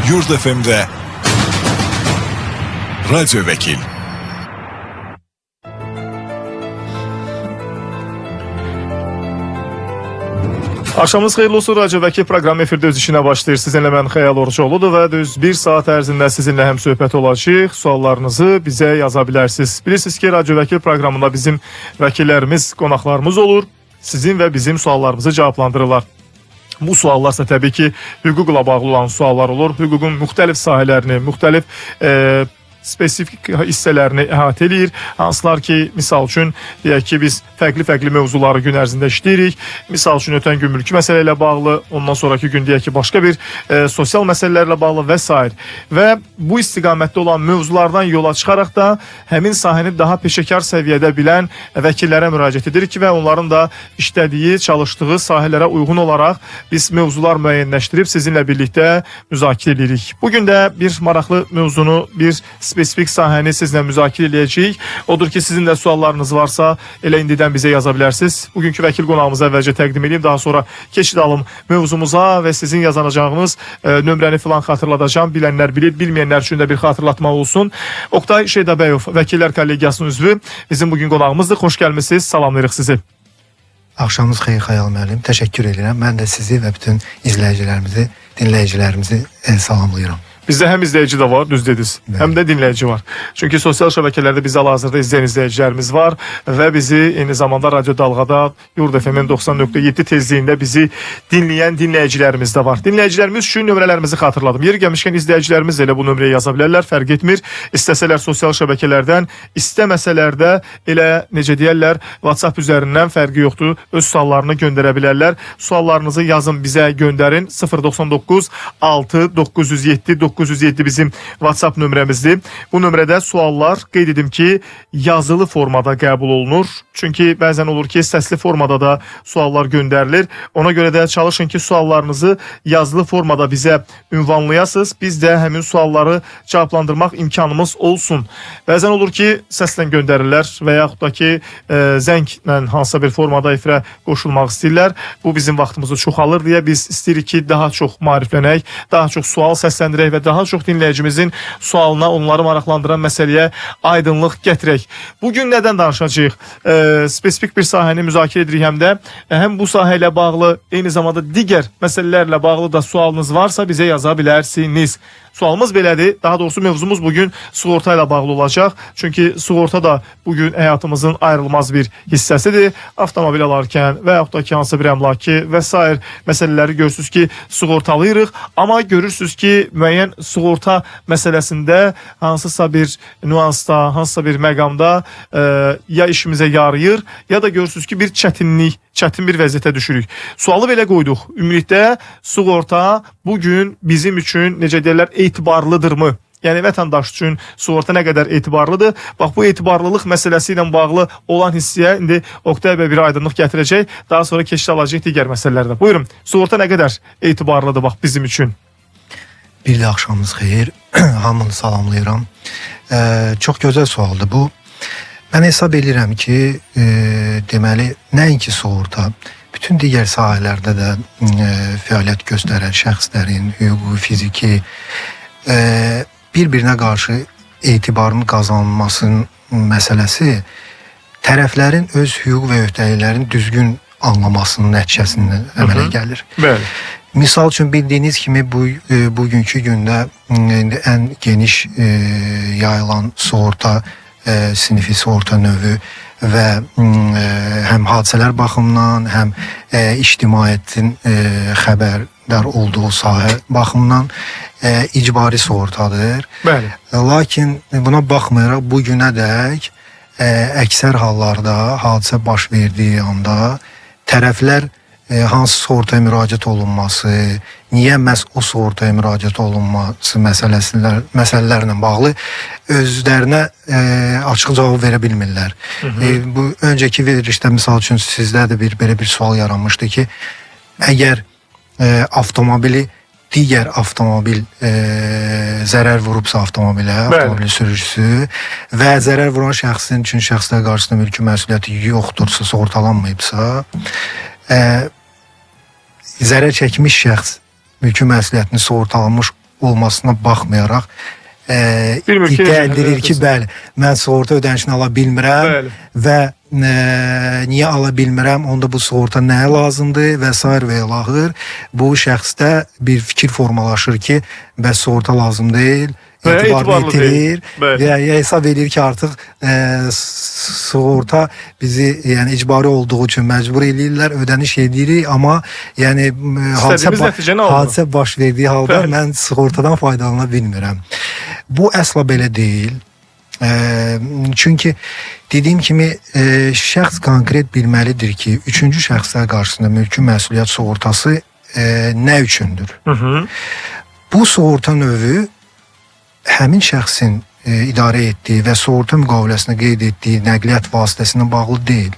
Yurd FM'de Radyo Vekil. Axşamınız xeyirli olsun, Radyo Vəkil proqramı efirdə öz işinə başlayır. Sizinlə mən Xəyal Orucoğludur və düz bir saat ərzində sizinlə həm söhbət olacaq. Suallarınızı bizə yaza bilərsiniz. Bilirsiniz ki, Radyo Vəkil proqramında bizim vəkillərimiz, qonaqlarımız olur. Sizin və bizim suallarımızı cavablandırırlar. Bu suallarsa təbii ki, hüquqla bağlı olan suallar olur. Hüququn müxtəlif sahələrini, müxtəlif spesifik hissələrini əhatə edir. Hansılar ki, misal üçün, deyək ki, biz fərqli mövzuları gün ərzində işləyirik. Misal üçün, ötən gün mülki məsələ ilə bağlı, ondan sonraki gün deyək ki, başqa bir sosial məsələlərlə bağlı və s. Və bu istiqamətdə olan mövzulardan yola çıxaraq da həmin sahəni daha peşəkar səviyyədə bilən vəkillərə müraciət edirik və onların da işlədiyi, çalışdığı sahələrə uyğun olaraq biz mövzular müəyyənləşdirib sizinlə birlikdə müzakirə edirik. Bugün də bir maraqlı mövzunu, bir spesifik sahəni sizlə müzakirə edəcəyik. Odur ki, sizin də suallarınız varsa elə indidən bizə yaza bilərsiniz. Bugünkü vəkil qonağımıza əvvəlcə təqdim edeyim. Daha sonra keçid alım mövzumuza və sizin yazanacağınız nömrəni filan xatırladacağım. Bilənlər bilir, bilməyənlər üçün də bir xatırlatma olsun. Oktay Şeydabəyov, Vəkillər Kollegiyasının üzvü, bizim bugün qonağımızdır. Xoş gəlmisiniz, salamlayırıq sizi. Axşamınız xeyir Xəyal müəllim. Təşəkkür edirəm. Mən də sizi və bütün izləyicilərimizi, dinləyicilərimizi salamlayıram. Bizdə həm izləyici də var, düz dediniz, həm də dinləyici var. Çünki sosial şəbəkələrdə bizi hal-hazırda izləyən izləyicilərimiz var və bizi eyni zamanda Radyo Dalğada Yurd FM-in 90.7 tezliyində bizi dinləyən dinləyicilərimiz də var. Dinləyicilərimiz üçün nömrələrimizi xatırladım. Yeri gəlmişkən izləyicilərimiz elə bu nömrəyə yaza bilərlər, fərq etmir. İstəsələr sosial şəbəkələrdən, istəməsələr də elə necə deyərlər, WhatsApp üzərindən fərqi yoxdur, öz suallarını göndərə bilərlər. Suallarınızı yazın, bizə göndərin. 099 6 907 907 bizim WhatsApp nömrəmizdir. Bu nömrədə suallar, qeyd edim ki, yazılı formada qəbul olunur. Çünki bəzən olur ki, səsli formada da suallar göndərilir. Ona görə də çalışın ki, suallarınızı yazılı formada bizə ünvanlayasınız. Biz də həmin sualları cavablandırmaq imkanımız olsun. Bəzən olur ki, səslə göndərirlər və yaxud da ki, zənglə hansısa bir formada efirə qoşulmaq istəyirlər. Bu bizim vaxtımızı çoxalır deyə biz istəyirik ki, daha çox maariflənək, daha çox sual səsləndirək və daha çox dinləyicimizin sualına, onları maraqlandıran məsələyə aydınlıq gətirək. Bugün nədən danışacağıq? Spesifik bir sahəni müzakirə edirik, həm də həm bu sahə ilə bağlı, eyni zamanda digər məsələlərlə bağlı da sualınız varsa bizə yaza bilərsiniz. Sualımız belədir. Daha doğrusu mövzumuz bugün sığorta ilə bağlı olacaq. Çünki sığorta da bugün həyatımızın ayrılmaz bir hissəsidir. Avtomobil alarkən və yaxud da ki, hansısa bir əmlaki və s. məsələləri görürsünüz ki, sığortalayırıq. Amma görürsünüz ki, müəyyən sığorta məsələsində hansısa bir nüansda, hansısa bir məqamda ya işimizə yarayır, ya da görürsünüz ki, bir çətin bir vəziyyətə düşürük. Sualı belə qoyduq. Ümumilikdə sığorta bugün bizim üçün, necə deyirlər, etibarlıdırmı? Yəni vətəndaş üçün sığorta nə qədər etibarlıdır? Bax, bu etibarlılıq məsələsi ilə bağlı olan hissiyə indi Oktay bəy bir aydınlıq gətirəcək. Daha sonra keçid alacaq digər məsələlərdə. Buyurun, sığorta nə qədər etibarlıdır bax bizim üçün? Bir də axşamınız xeyir. Hamını salamlayıram. Çox gözəl sualdır bu. Mən hesab edirəm ki, deməli, nəinki sığorta, bütün digər sahələrdə də fəaliyyət göstərən şəxslərin hüquqi, fiziki bir-birinə qarşı etibarın qazanılmasının məsələsi tərəflərin öz hüquq və öhdəliklərini düzgün anlamasının nəticəsində əmələ gəlir. Bəli. Misal üçün bildiyiniz kimi bugünkü gündə ən geniş yayılan sığorta sinifi, sığorta növü və həm hadisələr baxımından, həm ictimaiyyətin xəbərdar olduğu sahə baxımından icbari sığortadır. Bəli. Lakin buna baxmayaraq bugünədək əksər hallarda hadisə baş verdiyi anda tərəflər hansı sığortaya müraciət olunması, niyə məhz o sığortaya müraciət olunması məsələlərlə bağlı özlərinə açıq cavab verə bilmirlər. Bu öncəki verilişdə misal üçün sizdə də belə bir sual yaranmışdı ki, əgər avtomobili digər avtomobil zərər vurubsa avtomobilin sürücüsü və zərər vuran şəxsin üçün şəxslər qarşısında mülki məsuliyyəti yoxdursa, sığortalanmayıbsa, zərər çəkmiş şəxs mülki məsuliyyətini sığortalanmış olmasına baxmayaraq Bir mülki iddia necə edilir ki, həllə bəli, mən sığorta ödənişini ala bilmirəm Bəli. və niyə ala bilmirəm, onda bu sığorta nəyə lazımdır və s. və ilaxır. Bu şəxsdə bir fikir formalaşır ki, bəs sığorta lazım deyil, Və ya etibarlı etibarlı itirir deyil. Bəli. və ya hesab edir ki, artıq sığorta bizi yəni icbari olduğu üçün məcbur eləyirlər, ödəniş edirik, amma yəni nəticə nə oldu? hadisə baş verdiyi halda Bəli. mən sığortadan faydalana bilmirəm. Bu əsla belə deyil. Çünki dediyim kimi şəxs konkret bilməlidir ki, üçüncü şəxslər qarşısında mülki məsuliyyət sığortası nə üçündür? Bu sığorta növü həmin şəxsin idarə etdiyi və sığorta müqaviləsinə qeyd etdiyi nəqliyyat vasitəsinə bağlı deyil.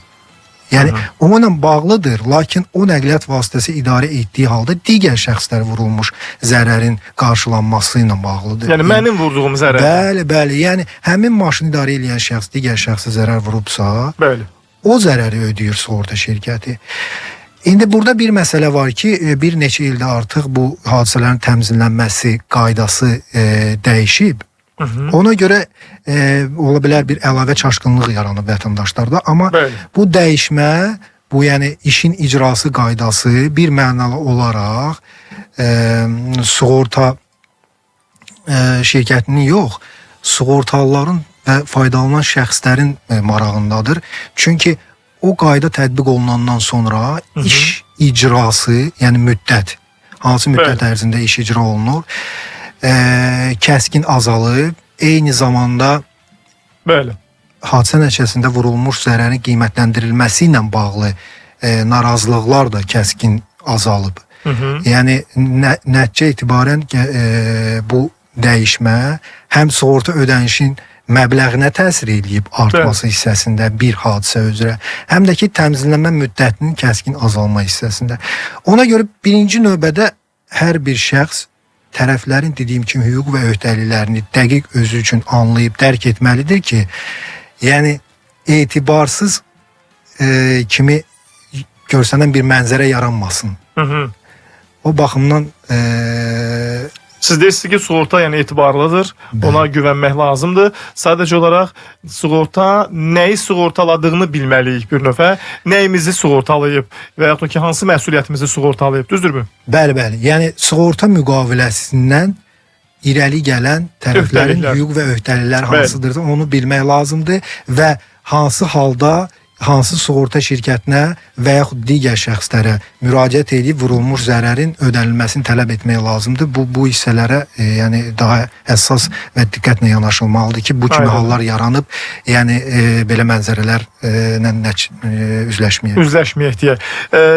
Yəni onunla bağlıdır, lakin o nəqliyyat vasitəsi idarə etdiyi halda digər şəxslər vurulmuş zərərin qarşılanması ilə bağlıdır. Yəni mənim vurduğum zərər. Bəli, bəli. Yəni həmin maşını idarə edən şəxs digər şəxsə zərər vurubsa, Bəli. o zərəri ödəyir sığorta şirkəti. İndi burada bir məsələ var ki, bir neçə ildə artıq bu hadisələrin təmizlənməsi qaydası dəyişib. Ona görə ola bilər bir əlavə çaşqınlıq yaranıb vətəndaşlarda, amma Bəli. bu dəyişmə, bu yəni işin icrası qaydası bir mənalı olaraq sığorta şirkətinin yox, sığortalıların və faydalanan şəxslərin marağındadır. Çünki o qayda tətbiq olunandan sonra iş icrası, yəni müddət, hansı müddət ərzində iş icra olunur, kəskin azalıb, eyni zamanda Bəli. hadisə nəticəsində vurulmuş zərərin qiymətləndirilməsi ilə bağlı narazılıqlar da kəskin azalıb. Yəni nəticə etibarən bu dəyişmə həm sığorta ödənişin məbləğinə təsir eləyib artması hissəsində bir hadisə üzrə, həm də ki təmizlənmə müddətinin kəskin azalma hissəsində. Ona görə birinci növbədə hər bir şəxs tərəflərin dediyim kimi hüquq və öhdəliklərini dəqiq özü üçün anlayıb dərk etməlidir ki, yəni etibarsız kimi görsənən bir mənzərə yaranmasın. O baxımdan Siz deyirsiniz ki, sığorta yəni etibarlıdır, ona güvənmək lazımdır. Sadəcə olaraq sığorta nəyi sığortaladığını bilməliyik bir növə, nəyimizi sığortalayıb və yaxud ki, hansı məsuliyyətimizi sığortalayıb, düzdürmü? Bəli, bəli. Yəni sığorta müqaviləsindən irəli gələn tərəflərin hüquq və öhdəliklər hansıdırsa onu bilmək lazımdır və hansı halda hansı sığorta şirkətinə və yaxud digər şəxslərə müraciət edib vurulmuş zərərin ödənilməsini tələb etmək lazımdır. Bu hissələrə yəni daha həssas və diqqətlə yanaşılmalıdır ki, bu kimi hallar yaranıb, yəni belə mənzərələrlə üzləşməyək. Üzləşməyək deyə.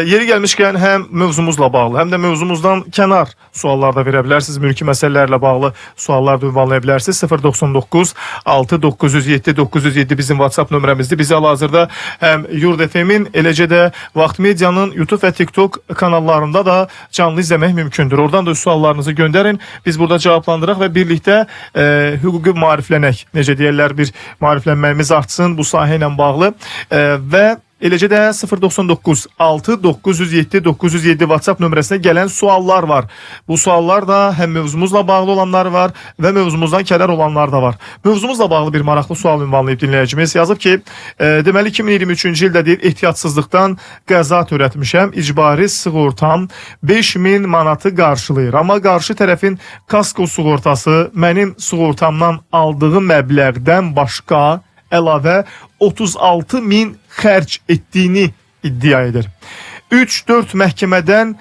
Yeri gəlmişkən həm mövzumuzla bağlı, həm də mövzumuzdan kənar suallar da verə bilərsiniz. Mülki məsələlərlə bağlı suallar da ünvanlaya bilərsiniz. 099 6 907 907 bizim WhatsApp nömrəmizdir. Bizi hal-hazırda həm Yurd FM-in, eləcə də Vaxt Medianın YouTube və TikTok kanallarında da canlı izləmək mümkündür. Oradan da suallarınızı göndərin. Biz burada cavablandıraq və birlikdə hüquqi maariflənək. Necə deyirlər, bir maariflənməyimiz artsın bu sahə ilə bağlı və eləcə də 099 6 907 907 WhatsApp nömrəsinə gələn suallar var. Bu suallar da həm mövzumuzla bağlı olanlar var və mövzumuzdan kənar olanlar da var. Mövzumuzla bağlı bir maraqlı sual ünvanlayıb dinləyicimiz. Yazıb ki, deməli 2023-cü ildə deyir, ehtiyatsızlıqdan qəza törətmişəm. İcbari sığortam 5000 manatı qarşılayır. Amma qarşı tərəfin kasko sığortası mənim sığortamdan aldığı məbləğdən başqa əlavə 36.000 xərc etdiyini iddia edir. 3-4 məhkəmədən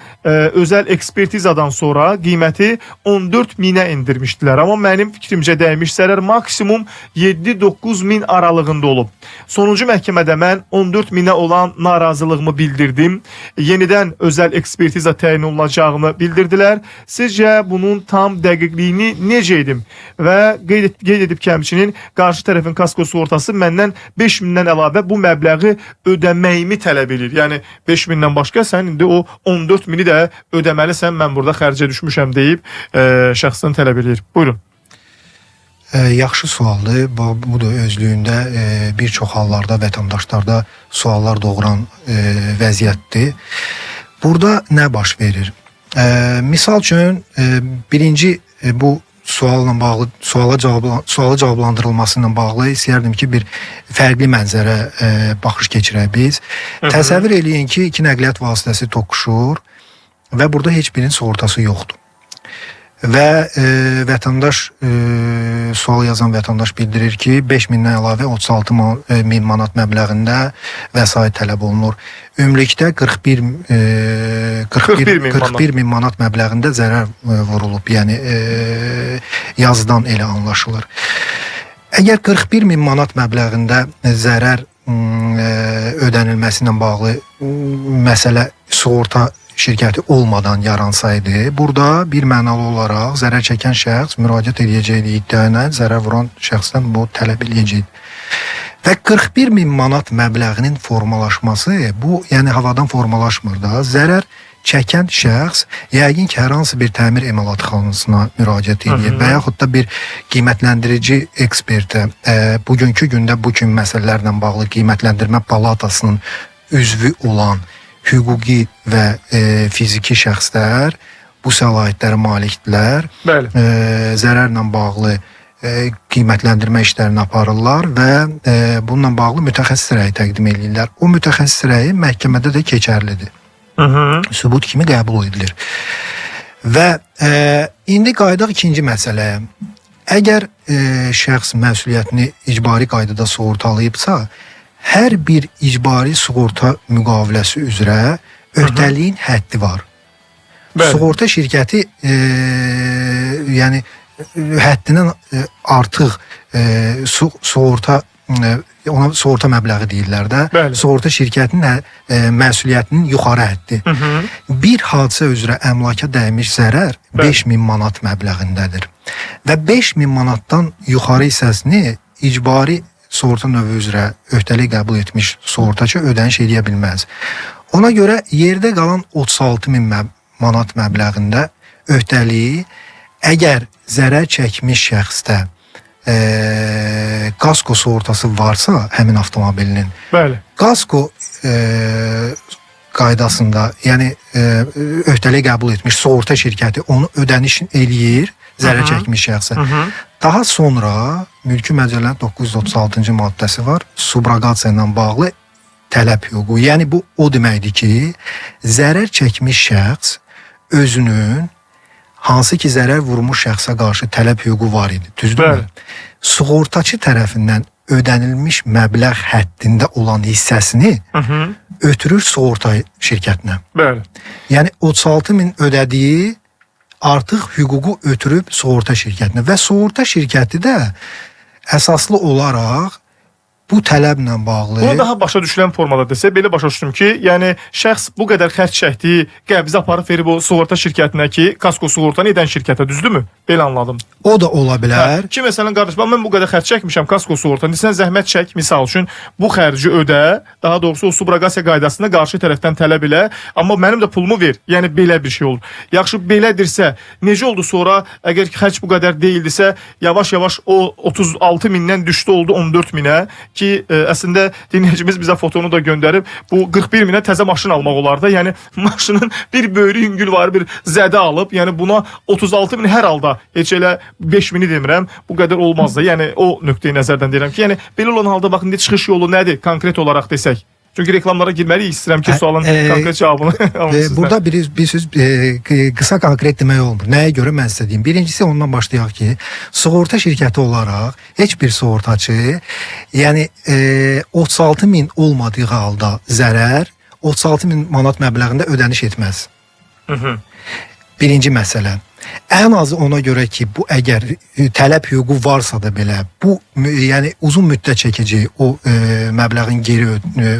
özəl ekspertizadan sonra qiyməti 14.000-ə indirmişdilər. Amma mənim fikrimcə dəymiş zərər maksimum 7-9 min aralığında olub. Sonuncu məhkəmədə mən 14.000-ə olan narazılığımı bildirdim. Yenidən özəl ekspertiza təyin olunacağını bildirdilər. Sizcə bunun tam dəqiqliyini necə edim? Və qeyd edib ki, həmçinin qarşı tərəfin kasko sığortası məndən 5.000-dən əlavə bu məbləği ödəməyimi tələb edir. Yəni 5.000-dən başqa sən indi o 14.000-i də ödəməlisən, mən burada xərcə düşmüşəm deyib şəxsdən tələb edir. Buyurun. Yaxşı sualdır. Bu da özlüyündə bir çox hallarda vətəndaşlarda suallar doğuran vəziyyətdir. Burada nə baş verir? Misal üçün birinci bu suala cavablandırılması ilə bağlı istəyərdim ki, bir fərqli mənzərə baxış keçirək biz. Təsəvvür eləyin ki, iki nəqliyyat vasitəsi toqquşur və burada heç birinin sığortası yoxdur. Və vətəndaş, sual yazan vətəndaş bildirir ki, 5.000-dən əlavə 36.000 manat məbləğində vəsait tələb olunur. Ümumilikdə 41.000 manat məbləğində zərər vurulub, yəni yazıdan elə anlaşılır. Əgər 41.000 manat məbləğində zərər ödənilməsi ilə bağlı məsələ sığorta şirkəti olmadan yaransaydı, burada bir mənalı olaraq zərər çəkən şəxs müraciət edəcəkdi iddiayla, zərər vuran şəxsdən bu tələb edəcəkdi. Və 41.000 manat məbləğinin formalaşması, bu yəni havadan formalaşmır da, zərər çəkən şəxs yəqin ki, hər hansı bir təmir emalatxanasına müraciət edir və yaxud da bir qiymətləndirici ekspertə, bugünkü gündə bu kimi məsələlərlə bağlı qiymətləndirmə palatasının üzvü olan hüquqi və fiziki şəxslər bu səlahiyyətlərə malikdirlər. Zərərlə bağlı qiymətləndirmə işlərini aparırlar və bununla bağlı mütəxəssis rəyi təqdim edirlər. O mütəxəssis rəyi məhkəmədə də keçərlidir. Sübut kimi qəbul edilir. Və indi qayıdaq ikinci məsələyə. Əgər şəxs məsuliyyətini icbari qaydada sığortalayıbsa, hər bir icbari sığorta müqaviləsi üzrə öhdəliyin həddi var. Sığorta şirkəti yəni həddindən artıq sığorta, ona sığorta məbləği deyirlər də, sığorta şirkətinin məsuliyyətinin yuxarı həddi. Bir hadisə üzrə əmlaka dəymiş zərər 5.000 manat məbləğindədir. Və 5.000 manatdan yuxarı hissəsini icbari sığorta növü üzrə öhdəlik qəbul etmiş sığortaçı ödəniş edə bilməz. Ona görə yerdə qalan 36.000 manat məbləğində öhdəliyi əgər zərər çəkmiş şəxsdə kasko sığortası varsa həmin avtomobilinin, kasko qaydasında, yəni öhdəlik qəbul etmiş sığorta şirkəti onu ödəniş eləyir zərər çəkmiş şəxsə. Daha sonra Mülki Məcəllənin 936-cı maddəsi var, subrogasiya ilə bağlı tələb hüququ. Yəni bu o deməkdir ki, zərər çəkmiş şəxs özünün hansı ki zərər vurmuş şəxsə qarşı tələb hüququ var idi, düzdürmü? Sığortaçı tərəfindən ödənilmiş məbləğ həddində olan hissəsini ötürür sığorta şirkətinə. Yəni 36.000 ödədiyi artıq hüququ ötürüb sığorta şirkətinə və sığorta şirkəti də əsaslı olaraq bu tələblə bağlı... Bunu daha başa düşülən formada desə, belə başa düşdüm ki, yəni şəxs bu qədər xərc çəkdiyi qəbzi aparıb verib o sığorta şirkətinə ki, kasko sığortanı edən şirkətə, düzdürmü? Belə anladım. O da ola bilər. Ki, məsələn, qardaş, mən bu qədər xərc çəkmişəm kasko sığortanı, sən zəhmət çək, misal üçün, bu xərci ödə, daha doğrusu o subrogasiya qaydasında qarşı tərəfdən tələb elə, amma mənim də pulumu ver. Yəni, belə bir şey olur. Yaxşı, belədirsə, necə oldu sonra, əgər xərc bu qədər deyildisə, yavaş-yavaş o 36.000-dən düşdü oldu 14.000-ə ki, əslində dinləyicimiz bizə fotonu da göndərib, bu 41.000-ə təzə maşın almaq olar da, yəni maşının bir böyrü yüngül var, bir zədə alıb, yəni buna 36.000 hər halda, heç elə 5.000-i demirəm, bu qədər olmaz da, yəni o nöqteyi nəzərdən deyirəm ki, yəni belə olan halda baxın, çıxış yolu nədir, konkret olaraq desək? Çünki reklamlara girməliyik, istəyirəm ki, sualın konkret cavabını alın sizdən. Burada bir söz qısa konkret demək olmur. Nəyə görə mən sizə deyim? Birincisi ondan başlayaq ki, sığorta şirkəti olaraq heç bir sığortaçı, yəni 36.000 olmadığı halda zərər 36.000 manat məbləğində ödəniş etməz. Birinci məsələ. Ən azı ona görə ki, bu əgər tələb hüququ varsa da belə, bu yəni uzun müddət çəkəcək o məbləğin geri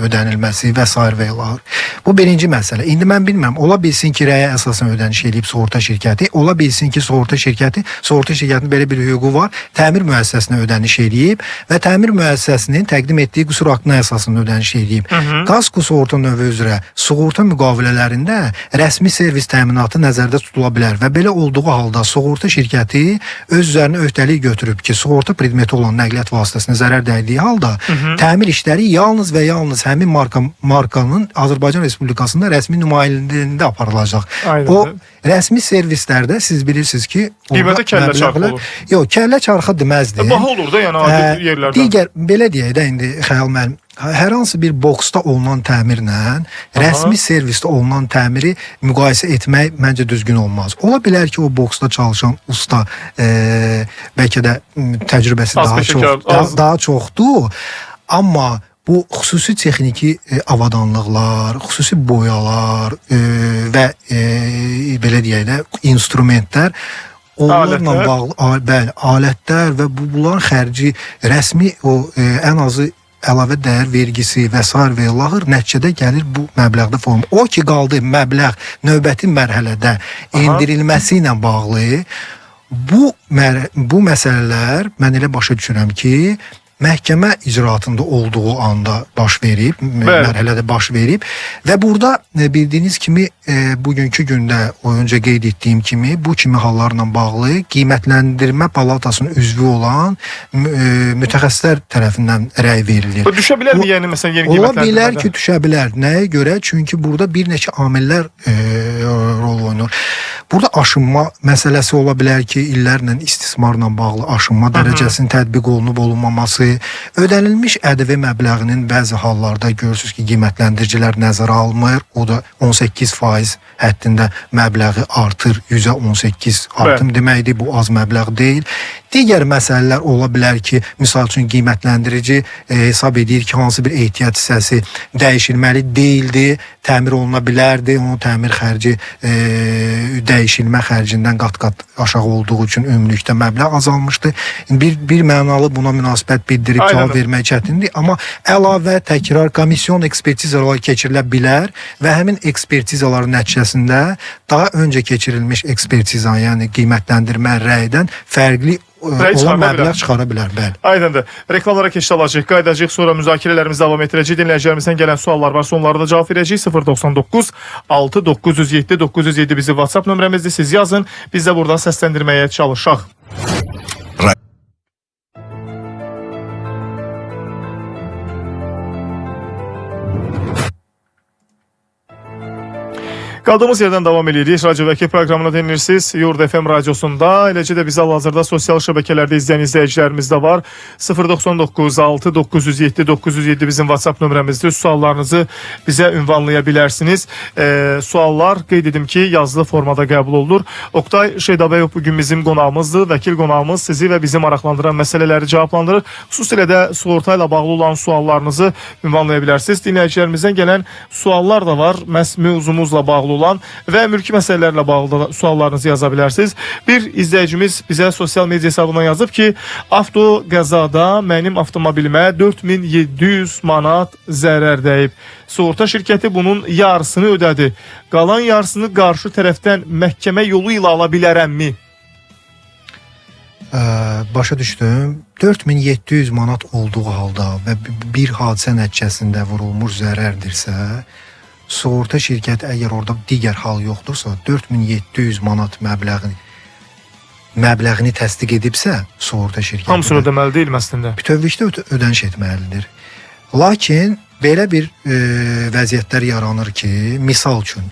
ödənilməsi və s. və ilaxır. Bu birinci məsələ. İndi mən bilmirəm, ola bilsin ki, rəyə əsasən ödəniş edib sığorta şirkəti, ola bilsin ki, sığorta şirkətinin belə bir hüququ var, təmir müəssisəsinə ödəniş edib və təmir müəssisəsinin təqdim etdiyi qüsur haqqına əsasən ödəniş edib. Kasko sığorta növü üzrə sığorta müqavilələrində rəsmi servis təminatı nəzərdə tutula bilər və belə olduğu halda sığorta şirkəti öz üzərinə öhdəlik götürüb ki, sığorta predmeti olan nəqliyyat vasitəsinə zərər dəydiyi halda təmir işləri yalnız və yalnız həmin markanın Azərbaycan Respublikasında rəsmi nümayəndəliyində aparılacaq. Aynen. O rəsmi servislərdə siz bilirsiniz ki, Qiymətə kəllə çarxı olur. Yox, kəllə çarxı deməzdim. Baha olur da, yəni adi yerlərdən. Digər belə deyək də indi Xəyal müəllim, hər hansı bir boksda olunan təmirlə rəsmi servisdə olunan təmiri müqayisə etmək məncə düzgün olmaz. Ola bilər ki, o boksda çalışan usta bəlkə də təcrübəsi daha çoxdur, amma bu xüsusi texniki avadanlıqlar, xüsusi boyalar və belə deyək də instrumentlər, onlarla bağlı alətlər və bunların xərci rəsmi o ən azı əlavə dəyər vergisi və s. və lahır nəticədə gəlir bu məbləğdə form. O ki qaldı məbləğ növbəti mərhələdə endirilməsi ilə bağlı bu məsələlər mən elə başa düşürəm ki, məhkəmə icraatında olduğu anda baş verib, mərhələdə baş verib və burada bildiyiniz kimi bugünkü gündə öncə qeyd etdiyim kimi bu kimi hallarla bağlı qiymətləndirmə palatasının üzvü olan mütəxəssislər tərəfindən rəy verilir. Düşə bilərmi yəni məsələn yeni qiymətləndirmədə? Ola bilər ki, düşə bilər. Nəyə görə? Çünki burada bir neçə amillər rol oynayır. Burada aşınma məsələsi ola bilər ki, illərlə istismarla bağlı aşınma dərəcəsinin tətbiq olunub olunmaması, ödənilmiş ƏDV məbləğinin bəzi hallarda görürsünüz ki, qiymətləndiricilər nəzərə almır. O da 18% həddində məbləği artır, 118 artım deməkdir, bu az məbləğ deyil. Digər məsələlər ola bilər ki, misal üçün qiymətləndirici hesab edir ki, hansı bir ehtiyat hissəsi dəyişilməli deyildi, təmir oluna bilərdi, onun təmir xərci dəyişilmə xərcindən qat-qat aşağı olduğu üçün ümumilikdə məbləğ azalmışdı. Bir mənalı buna münasibət bildirib cavab vermək çətindir, amma əlavə, təkrar, komisyon ekspertizalar keçirilə bilər və həmin ekspertizaların nəticəsində daha öncə keçirilmiş ekspertiza, yəni qiymətləndirmə rəydən fərqli olan məbləğ çıxara bilər. Aydındır. Reklamlara keçid alacaq, qayıdacaq, sonra müzakirələrimizi davam etdirəcək. Dinləyicilərimizdən gələn suallar var, onlara da cavab verəcək. 099 6 907 907 bizim WhatsApp nömrəmizdir. Siz yazın, biz də buradan səsləndirməyə çalışaq. Qaldığımız yerdən davam edirik. Radyo Vəkil proqramını dinləyirsiniz. Yurd FM radiosunda. Eləcə də bizi hal-hazırda sosial şəbəkələrdə izləyən izləyicilərimiz də var. 099 6 907 907 bizim WhatsApp nömrəmizdir. Suallarınızı bizə ünvanlaya bilərsiniz. Suallar qeyd edim ki, yazılı formada qəbul olunur. Oktay Şeydabəyov bugün bizim qonağımızdır. Vəkil qonağımız sizi və bizi maraqlandıran məsələləri cavablandırır. Xüsusilə də sığorta ilə bağlı olan suallarınızı ünvanlaya bilərsiniz. Dinləyicilərimizdən gələn suallar da var. Mövzumuzla bağlı olan və mülki məsələlərlə bağlı da suallarınızı yaza bilərsiniz. Bir izləyicimiz bizə sosial media hesabından yazıb ki, avto qəzada mənim avtomobilimə 4700 manat zərər dəyib. Sığorta şirkəti bunun yarısını ödədi. Qalan yarısını qarşı tərəfdən məhkəmə yolu ilə ala bilərəmmi? Başa düşdüm. 4700 manat olduğu halda və bir hadisə nəticəsində vurulmuş zərərdirsə, sığorta şirkəti əgər orada digər hal yoxdursa, 4700 manat məbləğini təsdiq edibsə, sığorta şirkəti hamısını ödəməli deyil əslində. Bütövlükdə ödəniş etməlidir. Lakin belə bir vəziyyətlər yaranır ki, misal üçün,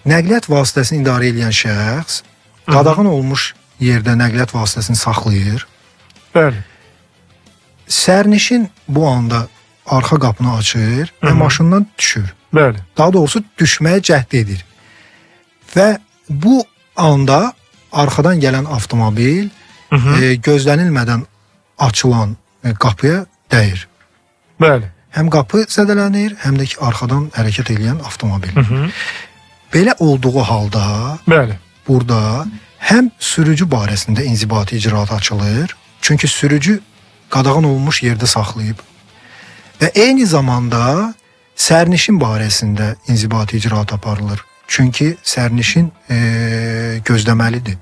nəqliyyat vasitəsini idarə edən şəxs qadağan olmuş yerdə nəqliyyat vasitəsini saxlayır. Bəli. Sərnişin bu anda arxa qapını açır və maşından düşür. Bəli. Daha doğrusu düşməyə cəhd edir. Və bu anda arxadan gələn avtomobil gözlənilmədən açılan qapıya dəyir. Bəli. Həm qapı zədələnir, həm də ki arxadan hərəkət edən avtomobil. Belə olduğu halda burada həm sürücü barəsində inzibati icraat açılır. Çünki sürücü qadağan olmuş yerdə saxlayıb. Və eyni zamanda sərnişin barəsində inzibati icraat aparılır. Çünki sərnişin gözləməlidir.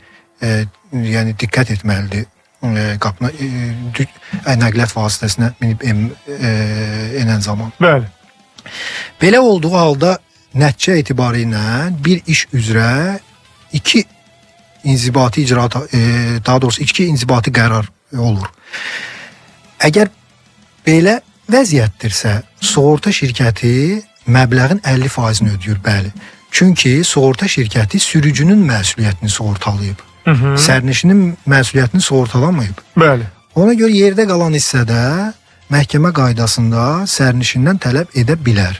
Yəni diqqət etməlidir qapına nəqliyyat vasitəsinə minib enən zaman. Bəli. Belə olduğu halda nəticə etibarı ilə bir iş üzrə 2 inzibati icraat, daha doğrusu içki inzibati qərar olur. Əgər belə vəziyyətdirsə, sığorta şirkəti məbləğin 50%-ni ödəyir, bəli. Çünki sığorta şirkəti sürücünün məsuliyyətini sığortalayıb. Sərnişinin məsuliyyətini sığortalamayıb. Bəli. Ona görə yerdə qalan hissədə məhkəmə qaydasında sərnişindən tələb edə bilər.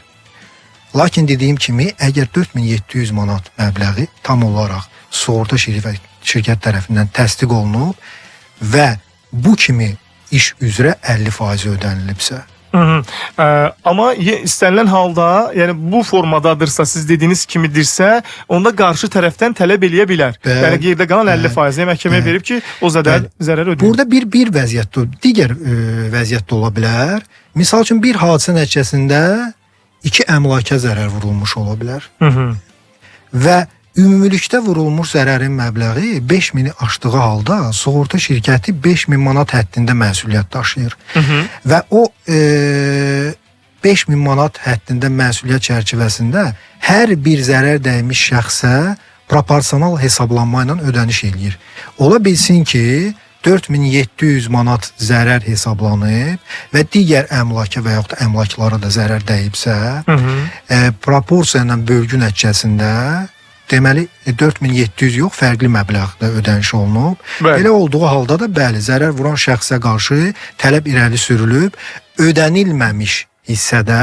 Lakin dediyim kimi, əgər 4700 manat məbləği tam olaraq sığorta şirkət tərəfindən təsdiq olunub və bu kimi iş üzrə 50% ödənilibsə. Amma istənilən halda, yəni bu formadadırsa, siz dediyiniz kimidirsə, onda qarşı tərəfdən tələb eləyə bilər. Yəni yerdə qalan 50%-ni məhkəməyə verib ki, o zərər ödəyir. Burada bir vəziyyət, digər vəziyyət də ola bilər. Misal üçün bir hadisə nəticəsində 2 əmlaka zərər vurulmuş ola bilər. Və ümumilikdə vurulmuş zərərin məbləği 5000-i aşdığı halda sığorta şirkəti 5000 manat həddində məsuliyyət daşıyır. Və o 5000 manat həddində məsuliyyət çərçivəsində hər bir zərər dəymiş şəxsə proporsional hesablanma ilə ödəniş eləyir. Ola bilsin ki, 4700 manat zərər hesablanıb və digər əmlaka və yaxud da əmlaklara da zərər dəyibsə, proporsiya ilə bölgü nəticəsində deməli 4700 yox, fərqli məbləğdə ödəniş olunub. Belə olduğu halda da bəli, zərər vuran şəxsə qarşı tələb irəli sürülüb, ödənilməmiş hissədə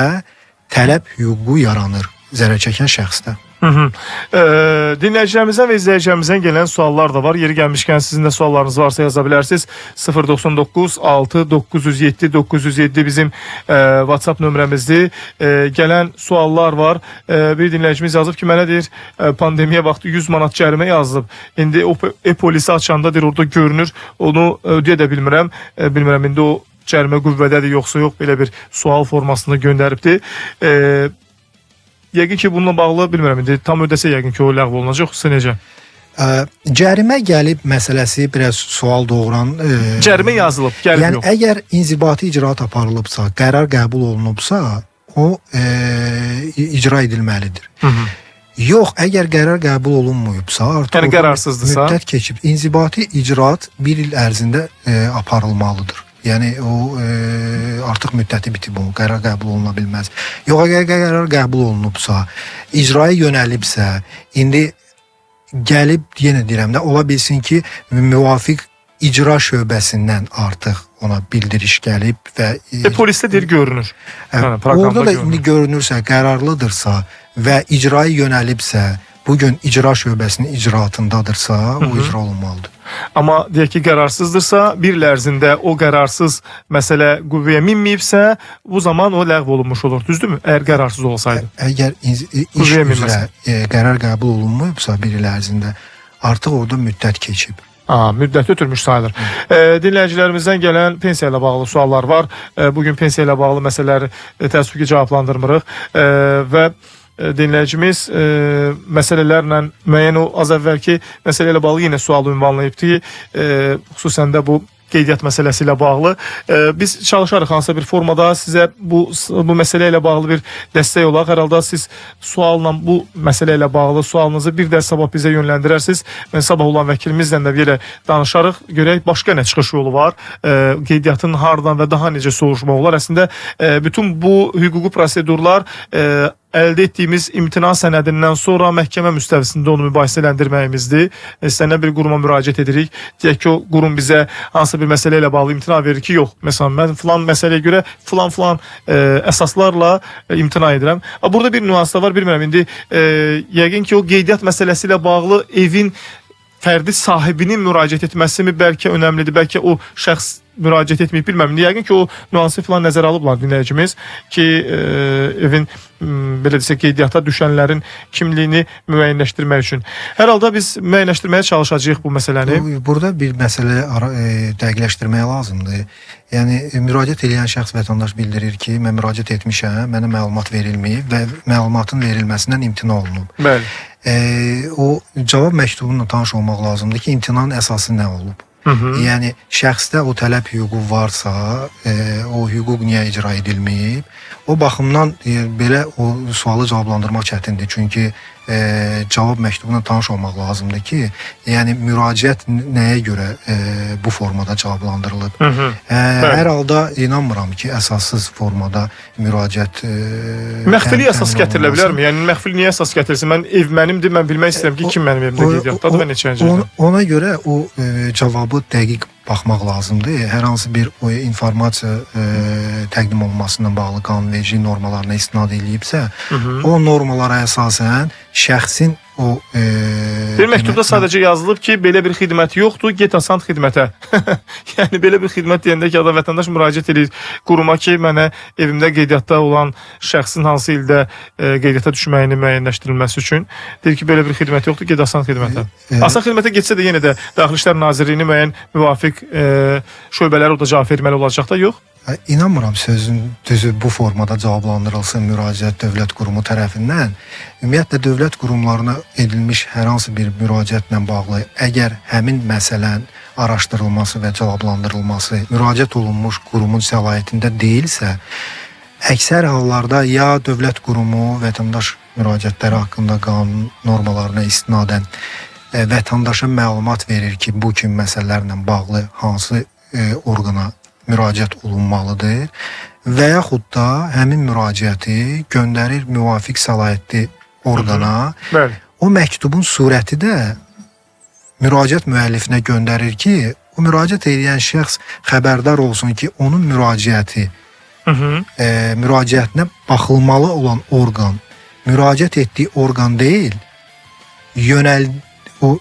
tələb hüququ yaranır zərər çəkən şəxsdə. Dinləyicilərimizdən və izləyicilərimizdən gələn suallar da var. Yeri gəlmişkən sizin də suallarınız varsa yaza bilərsiniz. 099 6 907 907 bizim WhatsApp nömrəmizdir. Gələn suallar var. Bir dinləyicimiz yazıb ki, mənə deyir, pandemiya vaxtı 100 manat cərimə yazılıb. İndi o e-polisi açanda deyir, orada görünür. Onu ödəyə də bilmirəm. Bilmirəm, indi o cərimə qüvvədədir, yoxsa yox. Belə bir sual formasında göndəribdir. Yəqin ki, bununla bağlı bilmirəm, indi tam ödəsə yəqin ki, o ləğv olunacaq, yoxsa necə? Cərimə gəlib məsələsi biraz sual doğuran. Cərimə yazılıb, gəlib yəni, yox. Əgər inzibati icraat aparılıbsa, qərar qəbul olunubsa, o icra edilməlidir. Yox, əgər qərar qəbul olunmuyubsa, artıq yəni qərarsızdırsa, müddət keçib, inzibati icraat 1 il ərzində aparılmalıdır. Yəni o artıq müddəti bitib, o qərar qəbul oluna bilməz. Yox, əgər qərar qəbul olunubsa, icraya yönəlibsə, indi gəlib, yenə deyirəm də, ola bilsin ki, müvafiq icra şöbəsindən artıq ona bildiriş gəlib və polisdə deyir, görünür. Orada da indi görünürsə, qərarlıdırsa və icraya yönəlibsə, bugün icra şöbəsinin icraatındadırsa, o icra olunmalıdır. Amma deyək ki, qərarsızdırsa, bir il ərzində o qərarsız məsələ qüvvəyə minməyibsə, bu zaman o ləğv olunmuş olur, düzdürmü? Əgər qərarsız olsaydı. Əgər iş üzrə qərar qəbul olunmuyubsa bir il ərzində, artıq orada müddət keçib. Müddət ötürmüş sayılır. Dinləyicilərimizdən gələn pensiya ilə bağlı suallar var. Bugün pensiya ilə bağlı məsələləri təəssüf ki, cavablandırmırıq və dinləyicimiz məsələlərlə müəyyən o az əvvəlki məsələ ilə bağlı yenə sual ünvanlayıbdır. Xüsusən də bu qeydiyyat məsələsi ilə bağlı. Biz çalışarıq hansısa bir formada sizə bu məsələ ilə bağlı bir dəstək olaq. Hər halda siz sualla bu məsələ ilə bağlı sualınızı bir də sabah bizə yönləndirərsiniz. Sabah olan vəkilimizlə də belə danışarıq. Görək başqa nə çıxış yolu var. Qeydiyyatın hardan və daha necə soruşmaq olar. Əslində bütün bu hüquqi prosedurlar əldə etdiyimiz imtina sənədindən sonra məhkəmə müstəvisində onu mübahisələndirməyimizdir. Sənə bir quruma müraciət edirik. Deyək ki, o qurum bizə hansı bir məsələ ilə bağlı imtina verir ki, yox, məsələn, mən filan məsələyə görə filan əsaslarla imtina edirəm. Burada bir nüans da var, bilmirəm, indi yəqin ki, o qeydiyyat məsələsi ilə bağlı evin fərdi sahibinin müraciət etməsi mi bəlkə önəmlidir, bəlkə o şəxs müraciət etməyib, bilməm. Yəqin ki, o nüansı filan nəzərə alıblar dinləyicimiz ki, evin belə desək qeydiyyata düşənlərin kimliyini müəyyənləşdirmək üçün. Hər halda biz müəyyənləşdirməyə çalışacağıq bu məsələni. Burada bir məsələ dəqiqləşdirmək lazımdır. Yəni müraciət edən şəxs vətəndaş bildirir ki, mən müraciət etmişəm, mənə məlumat verilməyib və məlumatın verilməsindən imtina olunub. Bəli. O cavab məktubunla tanış olmaq lazımdır ki, imtinanın əsası nə olub? Yəni şəxsdə o tələb hüququ varsa, o hüquq niyə icra edilməyib? O baxımdan belə o sualı cavablandırmaq çətindir. Çünki cavab məktubuna tanış olmaq lazımdır ki, yəni müraciət nəyə görə bu formada cavablandırılıb. Hər halda inanmıram ki, əsassız formada müraciət məxfili əsas gətirilə bilərmi? Yəni məxfil niyə əsas gətirilsin? Mən ev mənimdir, mən bilmək istəyirəm ki, kim mənim evimdə qeydiyyatdadır və neçənci ildir? Ona görə o cavabı dəqiq baxmaq lazımdır. Hər hansı bir informasiya təqdim olunmasından bağlı qanunverici normalarına istinad edilibsə, o normalara əsasən şəxsin o bir məktubda sadəcə yazılıb ki, belə bir xidmət yoxdur, get asant xidmətə. Yəni belə bir xidmət deyəndə ki, adam vətəndaş müraciət edir quruma ki, mənə evimdə qeydiyyatda olan şəxsin hansı ildə qeydiyyata düşməyini müəyyənləşdirilməsi üçün deyir ki, belə bir xidmət yoxdur, get asant xidmətə. Asant xidmətə getsə də yenə də Daxili İşlər Nazirliyinin müəyyən müvafiq şöbələri orada cavab verməli olacaq da, yox? İnanmıram sözün düzü bu formada cavablandırılsın müraciət dövlət qurumu tərəfindən. Ümumiyyətlə dövlət qurumlarına edilmiş hər hansı bir müraciətlə bağlı əgər həmin məsələnin araşdırılması və cavablandırılması müraciət olunmuş qurumun səlahiyyətində deyilsə, əksər hallarda ya dövlət qurumu vətəndaş müraciətləri haqqında qanun normalarına istinadən vətəndaşa məlumat verir ki, bu kimi məsələlərlə bağlı hansı orqana müraciət olunmalıdır və yaxud da həmin müraciəti göndərir müvafiq səlahiyyətli orqana. Bəli. O məktubun surəti də müraciət müəllifinə göndərir ki, o müraciət edən şəxs xəbərdar olsun ki, onun müraciəti müraciətinə baxılmalı olan orqan müraciət etdiyi orqan deyil,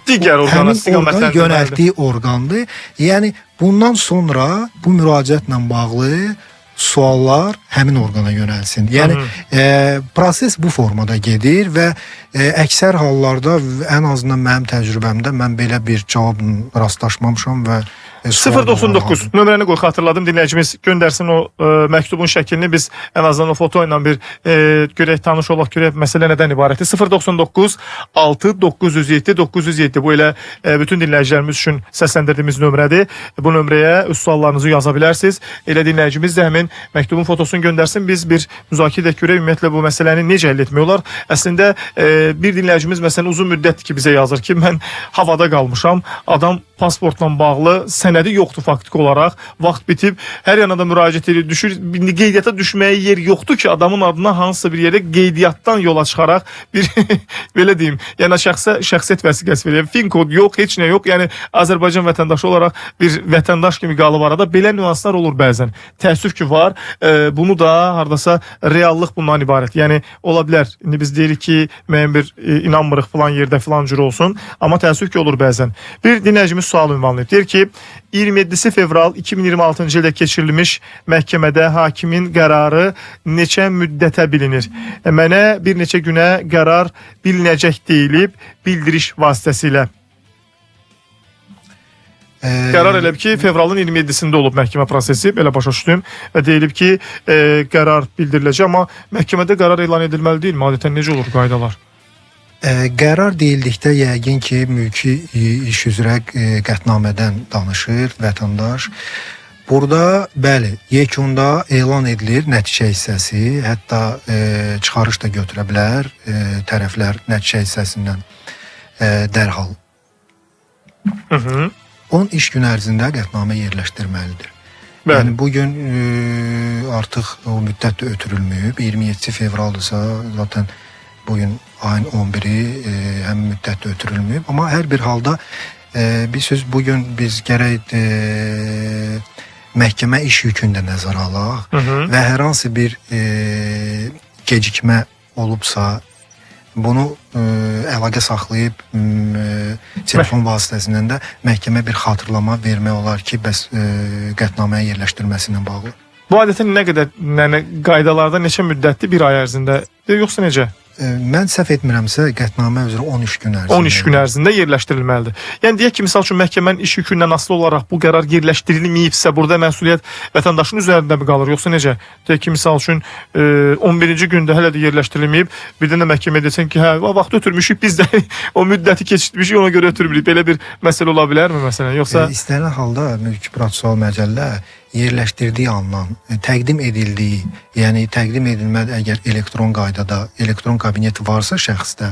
digər orqana istiqamətləndi yönəltdiyi orqandır. Yəni bundan sonra bu müraciətlə bağlı suallar həmin orqana yönəlsin. Yəni proses bu formada gedir və əksər hallarda ən azından mənim təcrübəmdə mən belə bir cavabla rastlaşmamışam və 099 nömrəni qoy, xatırladım, dinləyicimiz göndərsin o məktubun şəklini, biz ən azından o foto ilə bir görək, tanış olaq, görək məsələ nədən ibarətdir. 099 6 907 907 bu elə bütün dinləyicilərimiz üçün səsləndirdiyimiz nömrədir. Bu nömrəyə öz suallarınızı yaza bilərsiniz. Elə dinləyicimiz də həmin məktubun fotosunu göndərsin, biz bir müzakirə edək, görək ümumiyyətlə bu məsələni necə həll etmək olar. Əslində bir dinləyicimiz məsələn uzun müddətdir ki, bizə yazır ki, mən havada qalmışam, adam pasportla bağlı sənədi yoxdur faktiki olaraq, vaxt bitib, hər yana da müraciət edir, düşür, qeydiyyata düşməyə yer yoxdur ki, adamın adına hansısa bir yerə qeydiyyatdan yola çıxaraq bir belə deyim, yəni şəxsiyyət vəsiqəsi verir, fin kod yox, heç nə yox, yəni Azərbaycan vətəndaşı olaraq bir vətəndaş kimi qalıb arada, belə nüanslar olur bəzən. Təəssüf ki var, bunu da hardasa reallıq bundan ibarət, yəni ola bilər, indi biz deyirik ki, müəyyən bir inanmırıq filan yerdə filan cür olsun, amma təəssüf ki olur bəzən. Bir dinləyicimiz sual ünvanlayıb, deyir ki, 27 fevral 2026-cı ildə keçirilmiş məhkəmədə hakimin qərarı neçə müddətə bilinir? Mənə bir neçə günə qərar bilinəcək deyilib bildiriş vasitəsilə. Qərar eləyib ki, fevralın 27-sində olub məhkəmə prosesi, belə başa düşdüm və deyilib ki, qərar bildiriləcək, amma məhkəmədə qərar elan edilməli deyil mi? Adətən necə olur qaydalar? Qərar deyildikdə yəqin ki, mülki iş üzrə qətnamədən danışır vətəndaş. Burada bəli, yekunda elan edilir nəticə hissəsi, hətta çıxarış da götürə bilər tərəflər nəticə hissəsindən dərhal. 10 iş gün ərzində qətnamə yerləşdirməlidir. Yəni bugün artıq o müddət də ötürülməyib, 27 fevraldırsa zaten bugün ayın 11-i həmin müddətdə ötürülməyib. Amma hər bir halda bir söz bugün biz gərək məhkəmə iş yükünü də nəzərə alaq və hər hansı bir gecikmə olubsa bunu əlaqə saxlayıb telefon vasitəsindən də məhkəmə bir xatırlama vermək olar ki, bəs qətnaməyə yerləşdirməsi ilə bağlı. Bu adətən nə qədər, qaydalarda neçə müddətdir, bir ay ərzində, yoxsa necə? Mən səhv etmirəmsə, qətnamə üzrə 13 gün ərzində. 13 gün ərzində yerləşdirilməlidir. Yəni deyək ki, misal üçün məhkəmənin iş yükündən asılı olaraq bu qərar yerləşdirilməyibsə, burada məsuliyyət vətəndaşın üzərində mi qalır, yoxsa necə? Deyək ki, misal üçün 11-ci gündə hələ də yerləşdirilməyib, birdən də məhkəmə desən ki, hə, vaxt ötürmüşük, biz də o müddəti keçirmişik, ona görə ötürmürük. Belə bir məsələ ola bilərmi məsələn, yoxsa? İstənilən halda mülki prosessual məcəllə yerləşdirdiyi andan təqdim edildiyi, yəni təqdim edilmədə əgər elektron qaydada, elektron kabinet varsa şəxsdə,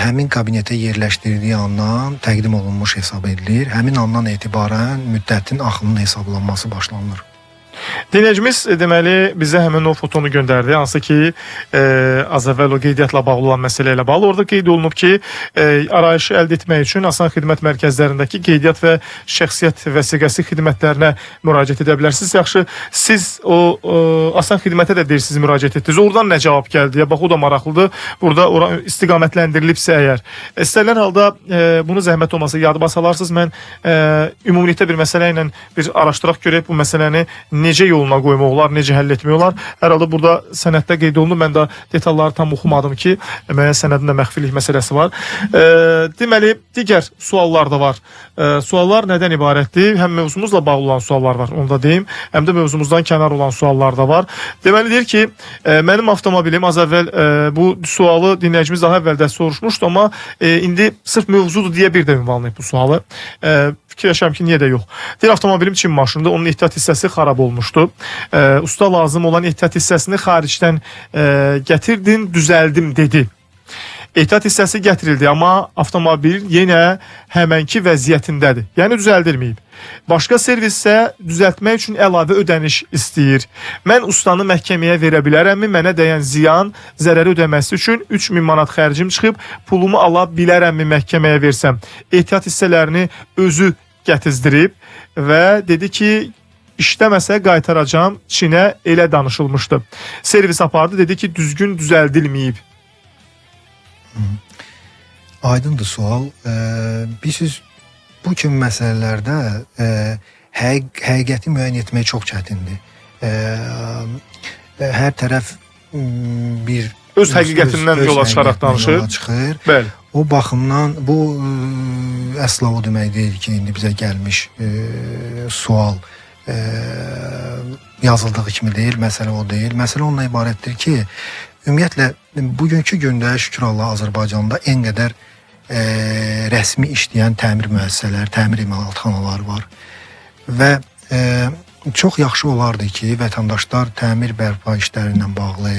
həmin kabinetə yerləşdirdiyi andan təqdim olunmuş hesab edilir. Həmin andan etibarən müddətin axının hesablanması başlanır. Dinləyicimiz deməli bizə həmin o fotonu göndərdi. Hansı ki az əvvəl o qeydiyyatla bağlı olan məsələ ilə bağlı. Orada qeyd olunub ki, arayışı əldə etmək üçün Asan Xidmət Mərkəzlərindəki qeydiyyat və şəxsiyyət vəsiqəsi xidmətlərinə müraciət edə bilərsiniz. Yaxşı, siz o Asan Xidmətə də deyirsiniz, müraciət etdiniz. Oradan nə cavab gəldi? Ya bax, o da maraqlıdır. Burada istiqamətləndirilibsə əgər. İstənilən halda bunu zəhmət olmasa yadıma salarsınız. Mən ümumilikdə bir məsələ ilə bir araşdıraq görək, bu məsələni necə yoluna qoymaq olar, necə həll etmək olar. Hər halda burada sənəddə qeyd olundu. Mən də detalları tam oxumadım ki, müəyyən sənədində məxfilik məsələsi var. Deməli, digər suallar da var. Suallar nədən ibarətdir? Həm mövzumuzla bağlı olan suallar var, onu da deyim. Həm də mövzumuzdan kənar olan suallar da var. Deməli, deyir ki, mənim avtomobilim az əvvəl bu sualı dinləyicimiz daha əvvəldə soruşmuşdu, amma indi sırf mövzudur deyə bir də ünvanlayıb bu sualı. Fikirləşəm ki, niyə də yox. Deyir, avtomobilim Çin maşınıdır, onun ehtiyat hissəsi xarab olmuşdu. Usta lazım olan ehtiyat hissəsini xaricdən gətirdim, düzəldim dedi. Ehtiyat hissəsi gətirildi, amma avtomobil yenə həmənki vəziyyətindədir. Yəni düzəldilməyib. Başqa servis isə düzəltmək üçün əlavə ödəniş istəyir. Mən ustanı məhkəməyə verə bilərəmmi? Mənə dəyən ziyan, zərəri ödəməsi üçün 3000 manat xərcim çıxıb, pulumu ala bilərəmmi məhkəməyə versəm? Ehtiyat hissələrini özü gətizdirib və dedi ki, işləməsə qaytaracam, Çinə elə danışılmışdı. Servis apardı, dedi ki, düzgün düzəldilməyib. Aydındır sual. Bilirsiniz, bu kimi məsələlərdə həqiqəti müəyyən etmək çox çətindir. Hər tərəf bir öz həqiqətindən yola çıxaraq danışır. Bəli. O baxımdan bu əsla o demək deyil ki, indi bizə gəlmiş sual yazıldığı kimi deyil, məsələ o deyil. Məsələ onunla ibarətdir ki, ümumiyyətlə bugünkü gündə şükür Allah Azərbaycanda en qədər rəsmi işləyən təmir müəssisələri, təmir imalatxanaları var. Və çox yaxşı olardı ki, vətəndaşlar təmir bərpa işləri ilə bağlı,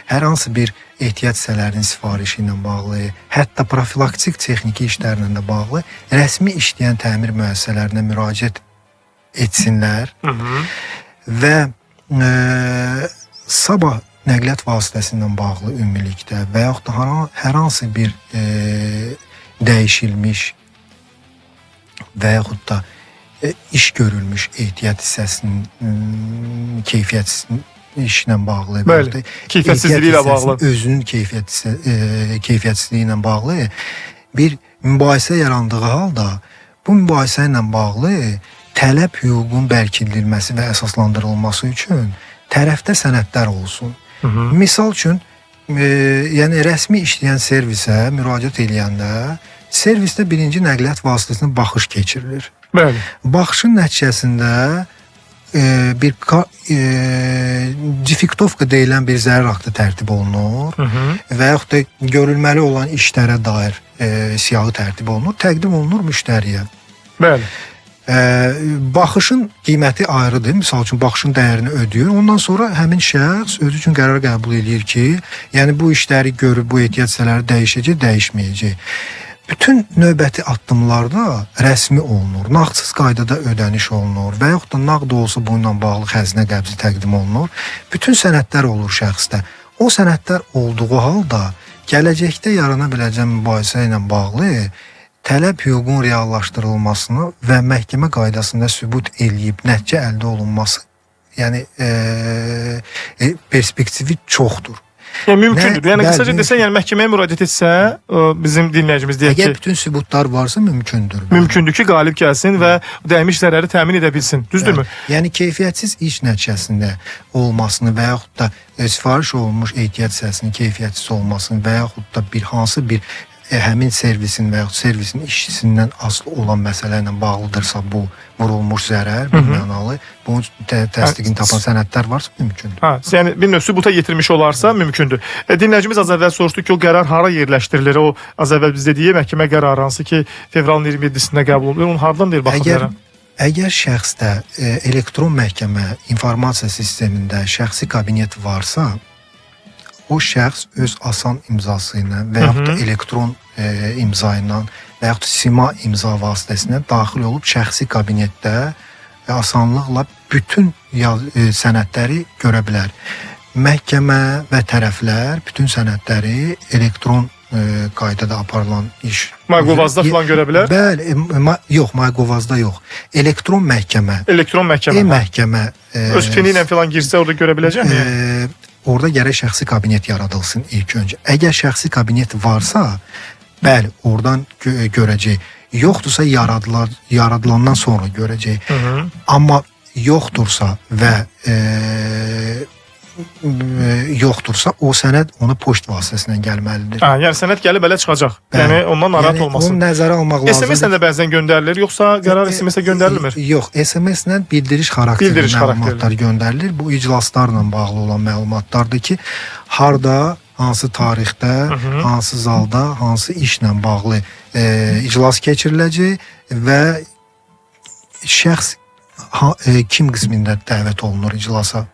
hər hansı bir ehtiyat hissələrinin sifarişi ilə bağlı, hətta profilaktik texniki işlərlə də bağlı rəsmi işləyən təmir müəssisələrinə müraciət etsinlər. Və sabah nəqliyyat vasitəsi ilə bağlı ümumilikdə və yaxud da hər hansı bir dəyişilmiş və yaxud da iş görülmüş ehtiyat hissəsinin keyfiyyət işlə bağlı, bəli, keyfiyyətsizliyi ilə bağlı, özünün keyfiyyətsizliyi ilə bağlı bir mübahisə yarandığı halda bu mübahisə ilə bağlı tələb hüququnun bərkidilməsi və əsaslandırılması üçün tərəfdə sənədlər olsun. Misal üçün, yəni rəsmi işləyən servisə müraciət edəndə servisdə birinci nəqliyyat vasitəsində baxış keçirilir. Bəli. Baxışın nəticəsində bir defektovka deyilən bir zərər aktı tərtib olunur və yaxud da görülməli olan işlərə dair siyahı tərtib olunur, təqdim olunur müştəriyə. Bəli. Baxışın qiyməti ayrıdır. Misal üçün baxışın dəyərini ödəyir. Ondan sonra həmin şəxs özü üçün qərar qəbul edir ki, yəni bu işləri görüb bu ehtiyat hissələri dəyişəcək, dəyişməyəcək. Bütün növbəti addımlarda rəsmi olunur, nağdsız qaydada ödəniş olunur və yaxud da nağd olsa bununla bağlı xəzinə qəbzi təqdim olunur. Bütün sənədlər olur şəxsdə. O sənədlər olduğu halda gələcəkdə yarana biləcək mübahisə ilə bağlı tələb hüququn reallaşdırılmasını və məhkəmə qaydasında sübut eləyib nəticə əldə olunması, yəni perspektivi çoxdur. Yəni mümkündür. Yəni qısaca desən, yəni məhkəməyə müraciət etsə, bizim dinləyicimiz deyək ki, əgər bütün sübutlar varsa mümkündür. Mümkündür ki, qalib gəlsin və dəymiş zərəri təmin edə bilsin. Düzdürmü? Yəni keyfiyyətsiz iş nəticəsində olmasını və yaxud da sifariş olunmuş ehtiyat hissəsinin keyfiyyətsiz olmasını və yaxud da bir hansı bir həmin servisin və yaxud servisin işçisindən asılı olan məsələ ilə bağlıdırsa bu vurulmuş zərər, bilmənalı, bunun təsdiqini tapan sənədlər varsa mümkündür. Yəni bir növ sübuta yetirmiş olarsa mümkündür. Dinləyicimiz az əvvəl soruşdu ki, o qərar hara yerləşdirilir? O az əvvəl biz dediyi məhkəmə qərarı hansı ki, fevralın 27-sində qəbul olunur. Onu hardan deyir baxın? Əgər şəxsdə elektron məhkəmə informasiya sistemində şəxsi kabinet varsa, o şəxs öz asan imzası ilə və yaxud da elektron imza ilə və yaxud sima imza vasitəsilə daxil olub şəxsi kabinetdə asanlıqla bütün sənədləri görə bilər. Məhkəmə və tərəflər bütün sənədləri elektron qaydada aparılan iş. Mayqovazda falan görə bilər? Bəli, yox, Mayqovazda yox. Elektron məhkəmə. Elektron məhkəmə. E-məhkəmə. Öz pini ilə falan girsə orada görə biləcəkmi? Orada gərək şəxsi kabinet yaradılsın ilk öncə. Əgər şəxsi kabinet varsa, bəli, oradan görəcək. Yoxdursa yaradılandan sonra görəcək. Amma yoxdursa və yoxdursa o sənəd ona poçt vasitəsilə gəlməlidir. Yəni sənəd gəlib elə çıxacaq. Yəni ondan narahat olmasın. Onu nəzərə almaq lazımdır. SMS-lə də bəzən göndərilir, yoxsa qərar SMS-ə göndərilmir? Yox, SMS-lə bildiriş xarakterli məlumatlar göndərilir. Bu iclaslarla bağlı olan məlumatlardır ki, harda, hansı tarixdə, hansı zalda, hansı işlə bağlı iclas keçiriləcək və şəxs kim qismində dəvət olunur iclasa?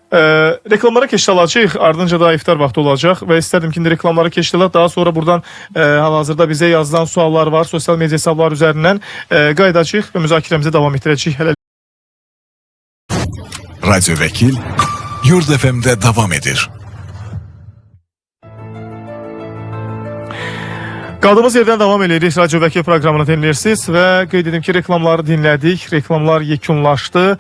Reklamlara keçdələcək, ardınca da iftar vaxtı olacaq və istərdim ki, reklamlara keçdələr. Daha sonra buradan hal-hazırda bizə yazılan suallar var, sosial media hesabları üzərindən qaydacaq və müzakirəmizi davam etdirəcək. Hələ Radyo Vekil Yurd FM'de devam edir. Qaldığımız yerdən davam edirik. Radyo Vəkil proqramını dinləyirsiniz və qeyd edim ki, reklamları dinlədik. Reklamlar yekunlaşdı.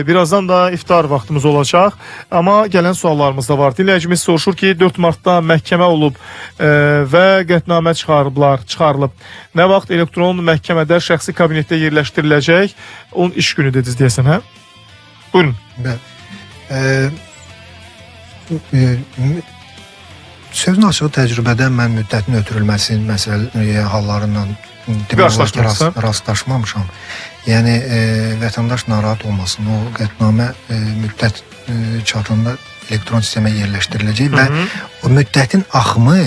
Birazdan da iftar vaxtımız olacaq. Amma gələn suallarımız da var. Dinləyicimiz soruşur ki, 4 martda məhkəmə olub və qətnamə çıxarılıb. Nə vaxt elektron məhkəmədə şəxsi kabinetdə yerləşdiriləcək? 10 iş günü dediniz deyəsən, hə? Buyurun. Sözün açığı təcrübədən mən müddətin ötürülməsi hallarından rastlaşmamışam. Yəni vətəndaş narahat olmasın. O qətnamə müddət çatında elektron sistemə yerləşdiriləcək və o müddətin axımı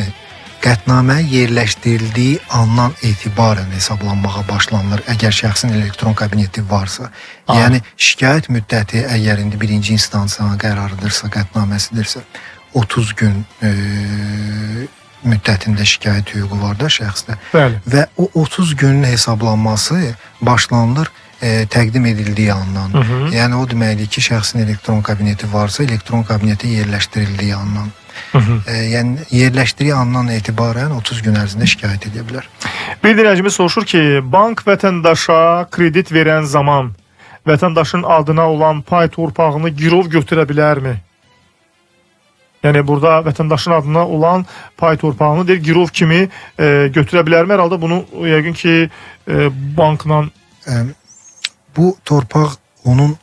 qətnamə yerləşdirildiyi andan etibarən hesablanmağa başlanılır, əgər şəxsin elektron kabineti varsa. Yəni şikayət müddəti əgər indi birinci instansiyanın qərarıdırsa, qətnaməsidirsə, 30 gün müddətində şikayət hüququ var da şəxsdə. Bəli. Və o 30 günün hesablanması başlanılır təqdim edildiyi andan. Yəni o deməkdir ki, şəxsin elektron kabineti varsa, elektron kabineti yerləşdirildiyi andan. Yəni yerləşdiriyi andan etibarən 30 gün ərzində şikayət edə bilər. Bir dinləyicimiz soruşur ki, bank vətəndaşa kredit verən zaman vətəndaşın adına olan pay torpağını girov götürə bilərmi? Yəni burada vətəndaşın adına olan pay torpağını deyir, girov kimi götürə bilərmi? Herhalde bunu yəqin ki bankla... Bu torpaq onun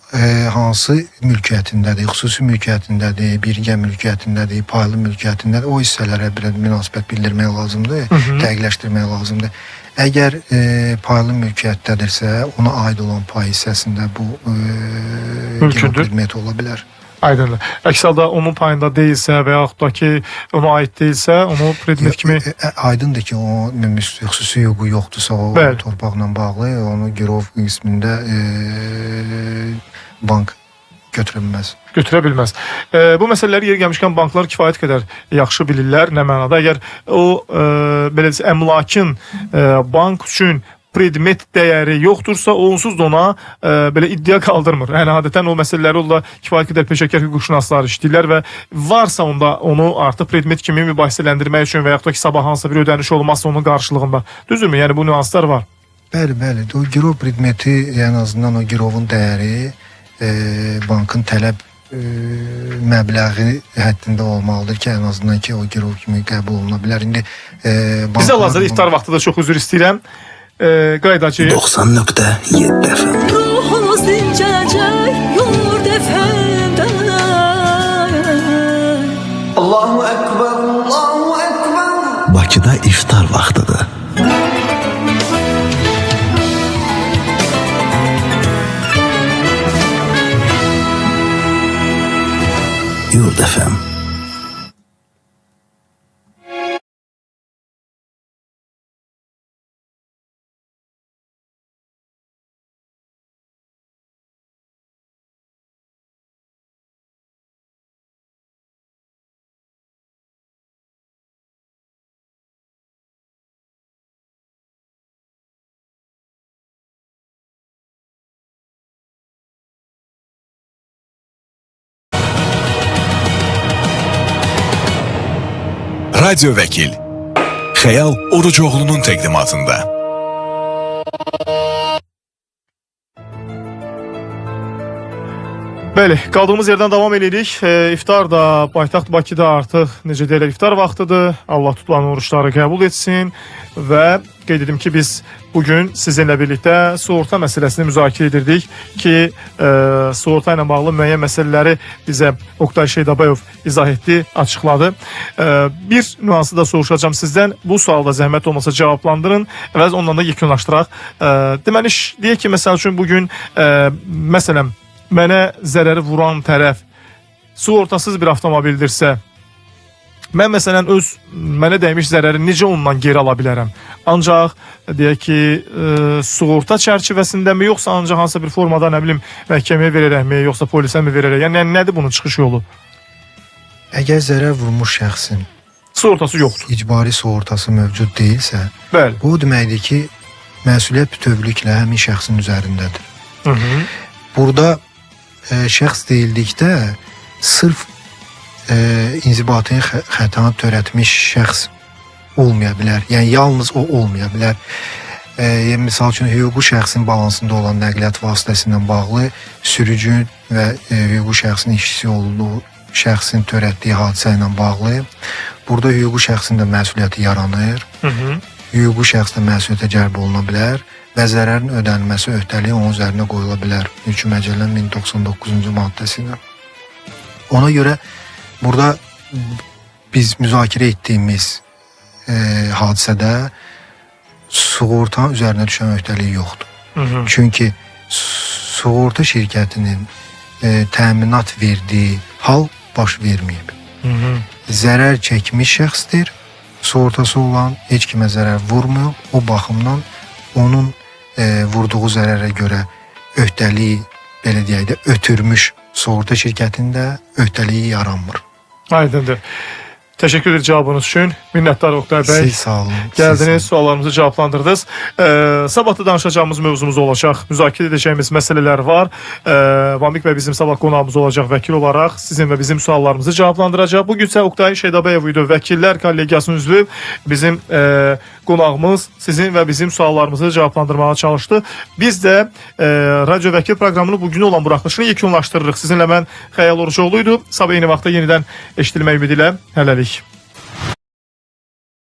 hansı mülkiyyətindədir, xüsusi mülkiyyətindədir, birgə mülkiyyətindədir, paylı mülkiyyətindədir, o hissələrə bir münasibət bildirmək lazımdır, dəqiqləşdirmək lazımdır. Əgər paylı mülkiyyətdədirsə, ona aid olan pay hissəsində bu predmet ola bilər. Aydındır. Əks halda onun payında deyilsə və yaxud da ki, ona aid deyilsə, onu predmet kimi... Aydındır ki, o xüsusi hüququ yoxdursa, o torpaqla bağlı, onu girov qismində bank götürə bilməz. Götürə bilməz. Bu məsələləri yer gəlmişkən banklar kifayət qədər yaxşı bilirlər. Nə mənada? Əgər o belə əmlakın bank üçün predmet dəyəri yoxdursa, onsuz da ona belə iddia qaldırmır. Yəni adətən o məsələləri onda kifayət qədər peşəkar hüquqşünaslar işləyirlər və varsa onda onu artıq predmet kimi mübahisələndirmək üçün və yaxud da ki, sabah hansısa bir ödəniş olmazsa onun qarşılığında. Düzdürmü? Yəni bu nüanslar var. Bəli, bəli. O girov predmeti, ən azından o girovun dəyəri bankın tələb məbləği həddində olmalıdır ki, ən azından ki, o girov kimi qəbul oluna bilər. İndi bizə hal-hazırda iftar vaxtı da çox üzr istəyirəm. Qaydacı 90.7 FM. Ruhumuz dincələcək Yurd FM-də. Allahu Ekber, Allahu Ekber. Bakıda iftar vaxtıdır. Yurd FM. Radyo Vekil Xəyal Orucoğlu'nun təqdimatında. Bəli, qaldığımız yerdən davam edirik. İftar da paytaxt Bakıda artıq necə deyirlər, iftar vaxtıdır. Allah tutulan oruçları qəbul etsin və qeyd edim ki, biz bugün sizinlə birlikdə sığorta məsələsini müzakirə edirdik ki, sığorta ilə bağlı müəyyən məsələləri bizə Oktay Şeydabayov izah etdi, açıqladı. Bir nüansı da soruşacağım sizdən. Bu sualda zəhmət olmasa cavablandırın və ondan da yekunlaşdıraq. Deməli, deyək ki, məsəl üçün bugün məsələn mənə zərəri vuran tərəf sığortasız bir avtomobildirsə, mən məsələn mənə dəymiş zərəri necə ondan geri ala bilərəm? Ancaq deyək ki, sığorta çərçivəsindəmi, yoxsa ancaq hansısa bir formada, nə bilim, məhkəməyə verərəkmi, yoxsa polisə mi verərək? Yəni nədir bunun çıxış yolu? Əgər zərər vurmuş şəxsin Sığortası yoxdur. icbari sığortası mövcud deyilsə, Bəli. bu deməkdir ki, məsuliyyət bütövlüklə həmin şəxsin üzərindədir. Hı-hı. Burada şəxs deyildikdə sırf inzibati xətanı törətmiş şəxs olmaya bilər. Yəni yalnız o olmaya bilər. Misal üçün hüquqi şəxsin balansında olan nəqliyyat vasitəsi ilə bağlı sürücü və hüquqi şəxsin işçisi olduğu şəxsin törətdiyi hadisə ilə bağlı burada hüquqi şəxsin də məsuliyyəti yaranır. Hı-hı. Hüquqi şəxs də məsuliyyətə cəlb oluna bilər və zərərin ödənilməsi öhdəliyi onun üzərinə qoyula bilər. Hökm məcəllənin 1099-cu maddəsi ilə. Ona görə burada biz müzakirə etdiyimiz hadisədə sığortanın üzərinə düşən öhdəliyi yoxdur. Hı-hı. Çünki sığorta şirkətinin təminat verdiyi hal baş verməyib. Hı-hı. Zərər çəkmiş şəxsdir, sığortası olan heç kimə zərər vurmuyor. O baxımdan onun vurduğu zərərə görə öhdəliyi, belə deyək də, ötürmüş sığorta şirkətində öhdəliyi yaranmır. Aydındır. Təşəkkür edir cavabınız üçün. Minnətdar Oktay bəy. Siz sağ olun. Gəldiniz, suallarımızı cavablandırdınız. Sabahda danışacağımız mövzumuz olacaq. Müzakirə edəcəyimiz məsələlər var. Vamik bəy bizim sabah qonağımız olacaq vəkil olaraq. Sizin və bizim suallarımızı cavablandıracaq. Bugün isə Oktay Şeydabayev idi, Vəkillər Kollegiyasının üzvü. Bizim qonağımız sizin və bizim suallarımızı cavablandırmağa çalışdı. Biz də Radio Vəkil proqramını bugün olan buraxılışını yekunlaşdırırıq. Sizinlə mən Xəyal Orucoğlu idi. Sabah eyni vaxtda yenidən eşidilmək ümidi ilə hələlik.